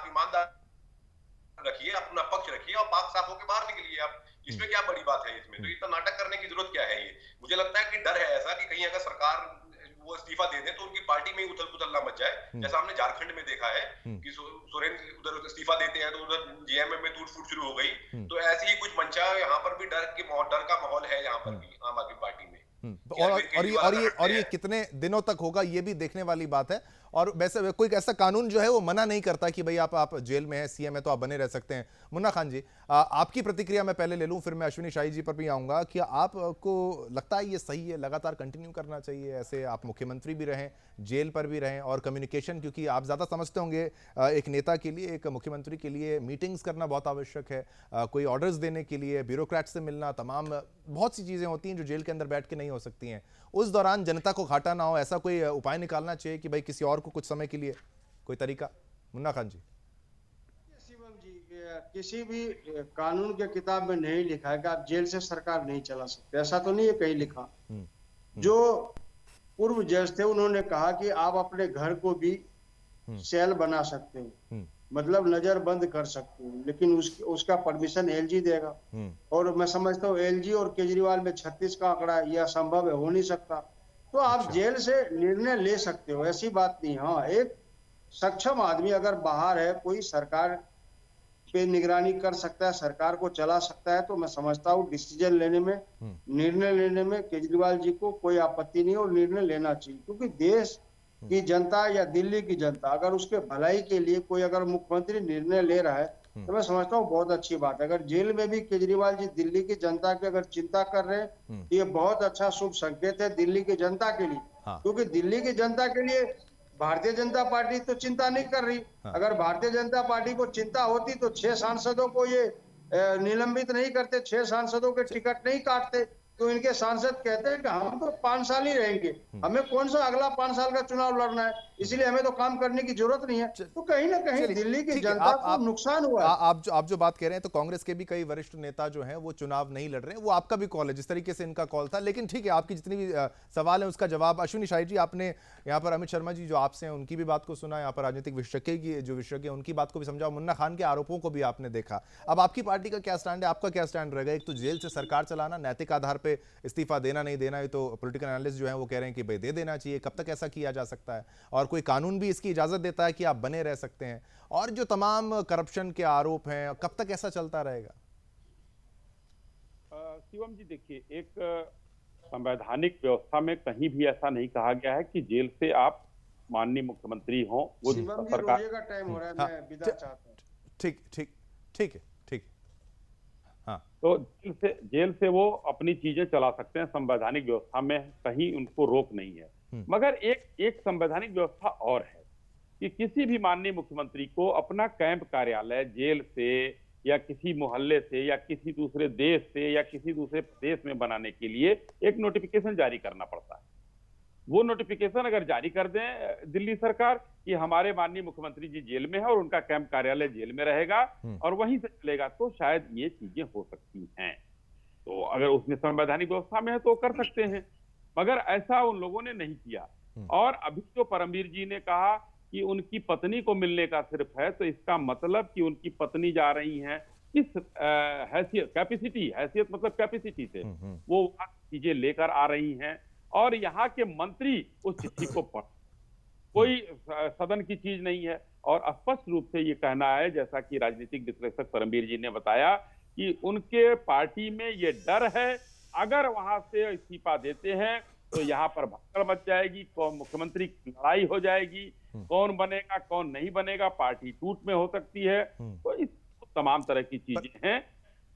ईमानदार रखिए, अपना पक्ष रखिए और पाक साफ होकर बाहर निकलिए आप। इसमें क्या बड़ी बात है? इसमें तो इतना नाटक करने की जरूरत क्या है? ये मुझे लगता है कि डर है ऐसा कि कहीं अगर सरकार वो इस्तीफा दे दे तो उनकी पार्टी में उथल पुथल ना मच जाए। जैसा हमने झारखंड में देखा है कि सोरेन उधर इस्तीफा देते हैं तो उधर जेएमएम में टूट फूट शुरू हो गई। तो ऐसी ही कुछ मंशा यहाँ पर भी डर का माहौल है यहाँ पर भी आम आदमी पार्टी में। और ये कितने दिनों तक होगा ये भी देखने वाली बात है। और वैसे कोई ऐसा कानून जो है वो मना नहीं करता कि भाई आप जेल में हैं, सीएम है तो आप बने रह सकते हैं। मुन्ना खान जी, आपकी प्रतिक्रिया मैं पहले ले लूं, फिर मैं अश्विनी शाही जी पर भी आऊंगा। कि आपको लगता है ये सही है, लगातार कंटिन्यू करना चाहिए ऐसे? आप मुख्यमंत्री भी रहें, जेल पर भी रहें, और कम्युनिकेशन, क्योंकि आप ज़्यादा समझते होंगे एक नेता के लिए, एक मुख्यमंत्री के लिए मीटिंग्स करना बहुत आवश्यक है, कोई ऑर्डर्स देने के लिए ब्यूरोक्रेट से मिलना, तमाम बहुत सी चीज़ें होती हैं जो जेल के अंदर बैठ के नहीं हो सकती हैं। उस दौरान जनता को घाटा ना हो, ऐसा कोई उपाय निकालना चाहिए कि भाई किसी और को कुछ समय के लिए कोई तरीका? मुन्ना खान जी। शिवम जी, किसी भी कानून के किताब में नहीं लिखा है कि आप जेल से सरकार नहीं चला सकते, ऐसा तो नहीं है कहीं लिखा। जो पूर्व जज थे उन्होंने कहा कि आप अपने घर को भी सेल बना सकते हो, मतलब नजर बंद कर सकते हो, लेकिन उसका परमिशन एलजी देगा। और मैं समझता हूँ एलजी और केजरीवाल में 36 का आंकड़ा यह संभव है, हो नहीं सकता। तो आप जेल से निर्णय ले सकते हो, ऐसी बात नहीं। हाँ, एक सक्षम आदमी अगर बाहर है, कोई सरकार पे निगरानी कर सकता है, सरकार को चला सकता है, तो मैं समझता हूँ डिसीजन लेने में, निर्णय लेने में केजरीवाल जी को कोई आपत्ति नहीं और निर्णय लेना चाहिए। क्योंकि देश की जनता या दिल्ली की जनता अगर उसके भलाई के लिए कोई अगर मुख्यमंत्री निर्णय ले रहा है तो मैं समझता हूँ बहुत अच्छी बात है। अगर जेल में भी केजरीवाल जी दिल्ली की जनता की अगर चिंता कर रहे हैं तो ये बहुत अच्छा शुभ संकेत है दिल्ली की जनता के लिए। क्योंकि दिल्ली की जनता के लिए भारतीय जनता पार्टी तो चिंता नहीं कर रही। अगर भारतीय जनता पार्टी को चिंता होती तो 6 सांसदों को ये निलंबित नहीं करते, 6 सांसदों के टिकट नहीं काटते। तो इनके सांसद कहते हैं कि हम तो 5 साल ही रहेंगे, हमें कौन सा अगला 5 साल का चुनाव लड़ना है, इसलिए हमें तो काम करने की जरूरत नहीं है। तो कहीं ना कहीं दिल्ली की जनता को नुकसान हुआ है। आप जो बात कह रहे हैं, तो कांग्रेस के भी कई वरिष्ठ नेता जो हैं वो चुनाव नहीं लड़ रहे हैं, वो आपका भी कॉल है, जिस तरीके से इनका कॉल था। लेकिन ठीक है, आपकी जितनी भी सवाल है उसका जवाब अश्विनी शाही जी, आपने यहाँ पर अमित शर्मा जी जो आपसे हैं उनकी भी बात को सुना, यहाँ पर राजनीतिक विशेषज्ञ की जो विशेषज्ञ उनकी बात को भी समझा, मुन्ना खान के आरोपों को भी आपने देखा। अब आपकी पार्टी का क्या स्टैंड है, आपका क्या स्टैंड रहेगा? एक तो जेल से सरकार चलाना, नैतिक आधार पर इस्तीफा देना नहीं देना, ये तो पॉलिटिकल एनालिस्ट जो है वो कह रहे हैं कि भाई दे देना चाहिए। कब तक ऐसा किया जा सकता है? और कोई कानून भी इसकी इजाजत देता है कि आप बने रह सकते हैं? और जो तमाम करप्शन के आरोप हैं, कब तक ऐसा चलता रहेगा? शिवम जी देखिए, एक संवैधानिक व्यवस्था में कहीं भी ऐसा नहीं कहा गया है कि जेल से आप माननीय मुख्यमंत्री हों। वो सरकार का टाइम हो रहा है, मैं विदा चाहता हूं। ठीक है। हाँ, तो जेल से वो अपनी चीजें चला सकते हैं, संवैधानिक व्यवस्था में कहीं उनको रोक नहीं है। मगर एक संवैधानिक व्यवस्था और है कि किसी भी माननीय मुख्यमंत्री को अपना कैंप कार्यालय जेल से या किसी मोहल्ले से या किसी दूसरे देश से या किसी दूसरे प्रदेश में बनाने के लिए एक नोटिफिकेशन जारी करना पड़ता है। वो नोटिफिकेशन अगर जारी कर दें दिल्ली सरकार कि हमारे माननीय मुख्यमंत्री जी जेल में है और उनका कैंप कार्यालय जेल में रहेगा और वहीं से चलेगा, तो शायद ये चीजें हो सकती हैं। तो अगर उसमें संवैधानिक व्यवस्था में है तो कर सकते हैं, मगर ऐसा उन लोगों ने नहीं किया। और अभी जो परमवीर जी ने कहा कि उनकी पत्नी को मिलने का सिर्फ है, तो इसका मतलब कि उनकी पत्नी जा रही हैं किस हैसियत मतलब कैपेसिटी से वो चीजें लेकर आ रही हैं, और यहाँ के मंत्री उस चिट्ठी को पढ़, कोई सदन की चीज नहीं है। और स्पष्ट रूप से ये कहना है, जैसा कि राजनीतिक विश्लेषक परमवीर जी ने बताया, कि उनके पार्टी में ये डर है अगर वहां से इस्तीफा देते हैं तो यहाँ पर भगदड़ मच जाएगी, कौन मुख्यमंत्री की लड़ाई हो जाएगी, कौन बनेगा कौन नहीं बनेगा, पार्टी टूट में हो सकती है। तो इस तमाम तरह की चीजें हैं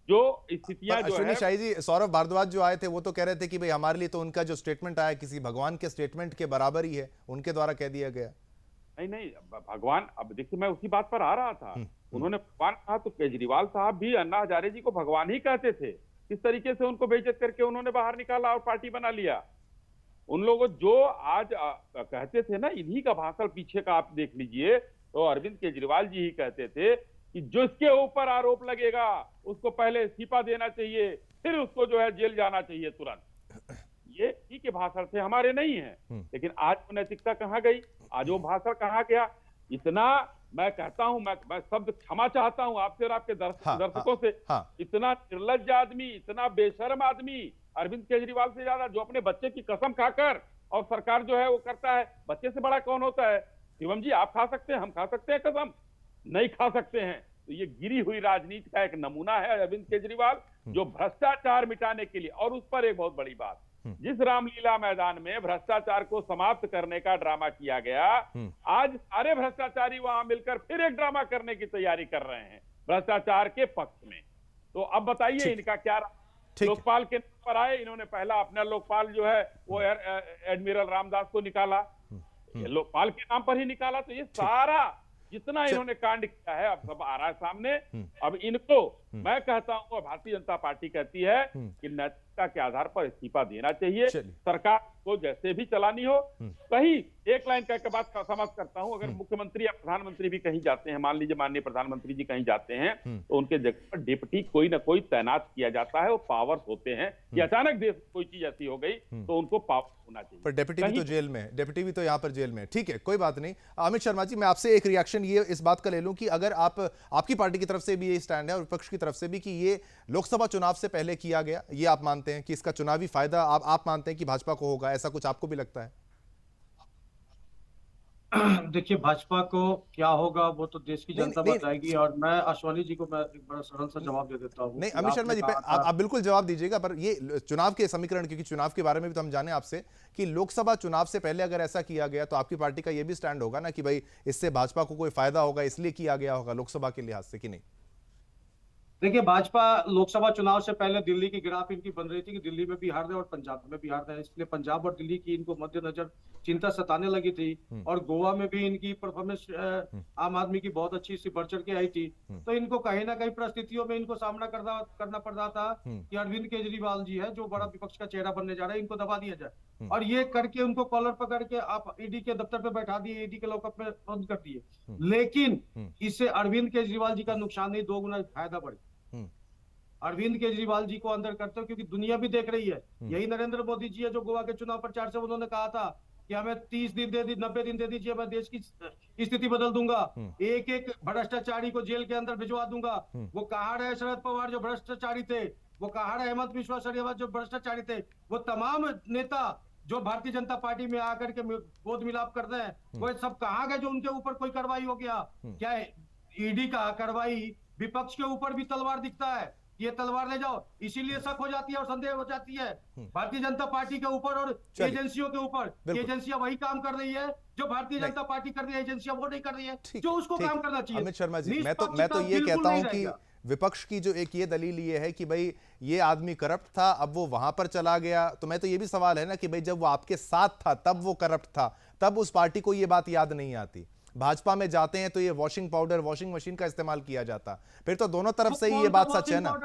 जो स्थितियां जो अश्विनी शाही जी, सौरभ भारद्वाज जो आए थे वो तो कह रहे थे कि भाई हमारे लिए तो उनका जो स्टेटमेंट आया किसी भगवान के स्टेटमेंट के बराबर ही है, उनके द्वारा कह दिया गया। नहीं भगवान, अब देखिए मैं उसी बात पर आ रहा था। उन्होंने भगवान कहा तो केजरीवाल साहब भी अन्ना हजारे जी को भगवान ही कहते थे। किस तरीके से उनको बेइज्जत करके उन्होंने बाहर निकाला और पार्टी बना लिया। उन लोगों जो आज कहते थे ना, इन्हीं का भाषण पीछे का आप देख लीजिए, तो अरविंद केजरीवाल जी ही कहते थे कि जिसके ऊपर आरोप लगेगा उसको पहले इस्तीफा देना चाहिए, फिर उसको जो है जेल जाना चाहिए तुरंत। ये ही के भाषण थे, हमारे नहीं है। लेकिन आज वो नैतिकता कहाँ गई, आज वो भाषण कहाँ गया? इतना मैं कहता हूं, मैं शब्द क्षमा चाहता हूं आपसे और आपके दर्शकों से। इतना निर्लज्ज आदमी, इतना बेशर्म आदमी अरविंद केजरीवाल से ज्यादा, जो अपने बच्चे की कसम खाकर और सरकार जो है वो करता है। बच्चे से बड़ा कौन होता है? शिवम जी, आप खा सकते हैं, हम खा सकते हैं कसम? नहीं खा सकते हैं। तो ये गिरी हुई राजनीति का एक नमूना है अरविंद केजरीवाल, जो भ्रष्टाचार मिटाने के लिए, और उस पर एक बहुत बड़ी बात, जिस रामलीला मैदान में भ्रष्टाचार को समाप्त करने का ड्रामा किया गया, आज सारे भ्रष्टाचारी वहां मिलकर फिर एक ड्रामा करने की तैयारी कर रहे हैं भ्रष्टाचार के पक्ष में। तो अब बताइए इनका क्या? लोकपाल के नाम पर आए, इन्होंने पहला अपना लोकपाल जो है वो एडमिरल रामदास को निकाला, लोकपाल के नाम पर ही निकाला। तो ये सारा जितना इन्होंने कांड किया है अब सब आ रहा है सामने। अब इनको मैं कहता हूं, भारतीय जनता पार्टी कहती है कि नैतिकता के आधार पर इस्तीफा देना चाहिए। सरकार को जैसे भी चलानी हो, कहीं एक लाइन कह के बात समझ करता हूं, अगर मुख्यमंत्री या प्रधानमंत्री भी कहीं जाते हैं, मान लीजिए माननीय प्रधानमंत्री जी कहीं जाते हैं, तो उनके जगह पर डिप्टी कोई ना कोई तैनात किया जाता है। वो पावर्स होते हैं कि अचानक देश में कोई चीज ऐसी हो गई तो उनको पावर होना चाहिए। पर डेप्यूटी भी तो जेल में है, डेप्यूटी भी तो यहाँ पर जेल में है। ठीक है, कोई बात नहीं। अमित शर्मा जी, मैं आपसे एक रिएक्शन ये इस बात का ले लूं कि अगर आपकी पार्टी की तरफ से भी ये स्टैंड है और विपक्ष की तरफ से भी कि ये लोकसभा चुनाव से पहले किया गया, ये आप मानते हैं कि इसका चुनावी फायदा आप मानते हैं कि भाजपा को होगा, ऐसा कुछ आपको भी लगता है? देखिए, भाजपा को क्या होगा वो तो देश की जनता बताएगी, और मैं अश्विनी जी को मैं एक बड़ा सरल सा जवाब दे देता हूँ। नहीं अमित शर्मा जी, आप बिल्कुल जवाब दीजिएगा, पर ये चुनाव के समीकरण, क्योंकि चुनाव के बारे में भी तो हम जाने आपसे कि लोकसभा चुनाव से पहले अगर ऐसा किया गया तो आपकी पार्टी का ये भी स्टैंड होगा ना कि भाई इससे भाजपा को कोई फायदा होगा, इसलिए किया गया होगा लोकसभा के लिहाज से, कि नहीं? देखिए, भाजपा लोकसभा चुनाव से पहले दिल्ली की ग्राफ इनकी बन रही थी कि दिल्ली में भी हार रहे और पंजाब में भी हार रहे, इसलिए पंजाब और दिल्ली की इनको मद्देनजर चिंता सताने लगी थी। और गोवा में भी इनकी परफॉर्मेंस आम आदमी की बहुत अच्छी सी बढ़ चढ़ के आई थी। तो इनको कहीं ना कहीं परिस्थितियों में इनको सामना करना पड़ रहा था कि अरविंद केजरीवाल जी है जो बड़ा विपक्ष का चेहरा बनने जा रहा है, इनको दबा दिया जाए। और ये करके उनको कॉलर पकड़ के आप ईडी के दफ्तर पे बैठा दिए, ईडी के लॉकअप में बंद कर दिए। लेकिन इससे अरविंद केजरीवाल जी का नुकसान नहीं, 2 गुना फायदा बढ़े। अरविंद केजरीवाल जी को अंदर करते हो क्योंकि दुनिया भी देख रही है। यही नरेंद्र मोदी जी है जो गोवा के चुनाव प्रचार से उन्होंने कहा था कि हमें 30 दिन दे दी, 90 दिन दे दीजिए, मैं देश की स्थिति बदल दूंगा, एक एक भ्रष्टाचारी को जेल के अंदर भिजवा दूंगा। वो कहाँ रहे शरद पवार जो भ्रष्टाचारी थे, वो कहाँ रहे हेमंत बिस्वा शर्मा जो भ्रष्टाचारी थे, वो तमाम नेता जो भारतीय जनता पार्टी में आकर के गोद मिलाप कर रहे हैं, वो सब कहाँ गए जो उनके ऊपर कोई कार्रवाई हो गया? क्या ईडी का कार्रवाई विपक्ष के ऊपर भी तलवार दिखता है, ये तलवार ले जाओ, इसीलिए शक हो जाती है और संदेह हो जाती है भारतीय जनता पार्टी के ऊपर और एजेंसियों के ऊपर। एजेंसियां वही काम कर रही है जो भारतीय जनता पार्टी कर रही है, एजेंसियां वो नहीं कर रही है जो उसको काम करना चाहिए। अमित शर्मा जी, मैं तो ये कहता हूं कि विपक्ष की जो एक ये दलील ये है कि भाई ये आदमी करप्ट था, अब वो वहां पर चला गया, तो मैं तो ये भी सवाल है ना कि भाई जब वो आपके साथ था तब वो करप्ट था, तब उस पार्टी को ये बात याद नहीं आती। भाजपा में जाते हैं तो ये वॉशिंग पाउडर, वॉशिंग मशीन का इस्तेमाल किया जाता, फिर तो दोनों तरफ से ही ये बात सच है ना।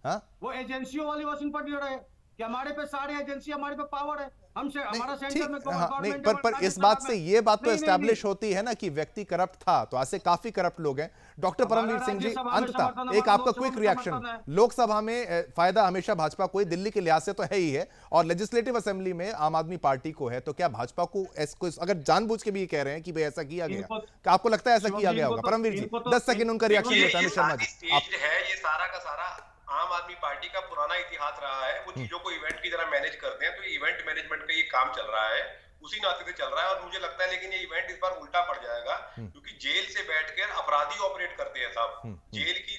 हाँ? वो एजेंसियों वाली वॉशिंग पाउडर है कि हमारे पे सारे एजेंसी, हमारे पे पावर है, हमसे हमारा सेंटर में नहीं, पर इस बात से ये बात तो एस्टैब्लिश होती है ना कि व्यक्ति करप्ट था, तो ऐसे काफी करप्ट लोग हैं। डॉक्टर परमवीर सिंह जी, अंततः एक आपका क्विक रिएक्शन। लोकसभा में फायदा हमेशा भाजपा को, दिल्ली के लिहाज से तो है ही है, और लेजिस्लेटिव असेंबली में आम आदमी पार्टी को है, तो क्या भाजपा को अगर जानबूझ के भी कह रहे हैं कि भाई ऐसा किया गया, क्या आपको लगता है ऐसा किया गया होगा? परमवीर जी 10 सेकंड उनका रिएक्शन देता है। शर्मा जी ये सारा का सारा आम आदमी पार्टी का पुराना इतिहास रहा है, वो चीजों को इवेंट की तरह मैनेज करते हैं, तो इवेंट मैनेजमेंट का ये काम चल रहा है, उसी नाते से चल रहा है। और मुझे लगता है लेकिन ये इवेंट इस बार उल्टा पड़ जाएगा, क्योंकि जेल से बैठकर अपराधी ऑपरेट करते हैं सब, जेल की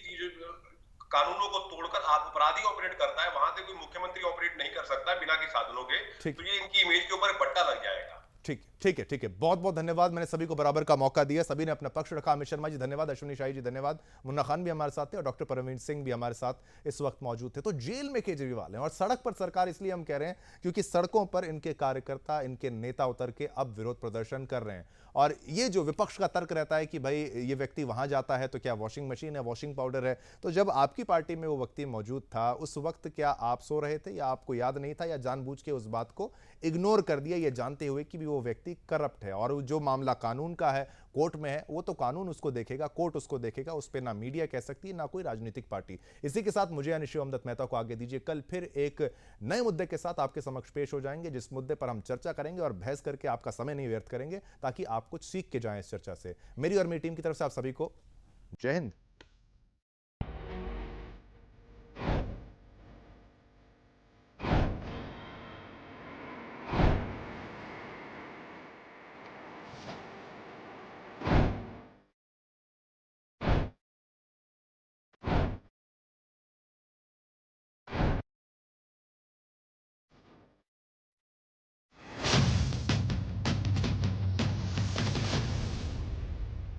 कानूनों को तोड़कर अपराधी ऑपरेट करता है, वहां से कोई मुख्यमंत्री ऑपरेट नहीं कर सकता बिना के साधनों के, तो ये इनकी इमेज के ऊपर बट्टा लग जाएगा। ठीक है, बहुत बहुत धन्यवाद। मैंने सभी को बराबर का मौका दिया, सभी ने अपना पक्ष रखा। अमित शर्मा जी धन्यवाद, अश्विनी शाही जी धन्यवाद, मुन्ना खान भी हमारे साथ थे और डॉक्टर परमवीर सिंह भी हमारे साथ इस वक्त मौजूद थे। तो जेल में केजरीवाल हैं और सड़क पर सरकार, इसलिए हम कह रहे हैं क्योंकि सड़कों पर इनके कार्यकर्ता, इनके नेता उतर के अब विरोध प्रदर्शन कर रहे हैं। और ये जो विपक्ष का तर्क रहता है कि भाई ये व्यक्ति वहां जाता है तो क्या वॉशिंग मशीन है, वॉशिंग पाउडर है, तो जब आपकी पार्टी में वो व्यक्ति मौजूद था उस वक्त क्या आप सो रहे थे, या आपको याद नहीं था, या जानबूझ के उस बात को इग्नोर कर दिया ये जानते हुए कि भी वो व्यक्ति करप्ट है? और जो मामला कानून का है, कोर्ट में है, वो तो कानून उसको देखेगा, कोर्ट उसको देखेगा, उस पर ना मीडिया कह सकती है ना कोई राजनीतिक पार्टी। इसी के साथ मुझे यानी शिवम दत्त मेहता को आगे दीजिए। कल फिर एक नए मुद्दे के साथ आपके समक्ष पेश हो जाएंगे, जिस मुद्दे पर हम चर्चा करेंगे और बहस करके आपका समय नहीं व्यर्थ करेंगे, ताकि आप कुछ सीख के जाएं इस चर्चा से। मेरी और मेरी टीम की तरफ से आप सभी को जय हिंद।